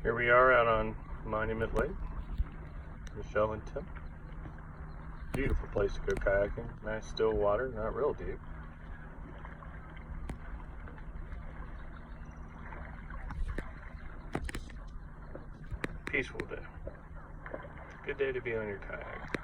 Here we are out on Monument Lake, Michelle and Tim. Beautiful place to go kayaking. Nice still water, not real deep. Peaceful day. Good day to be on your kayak.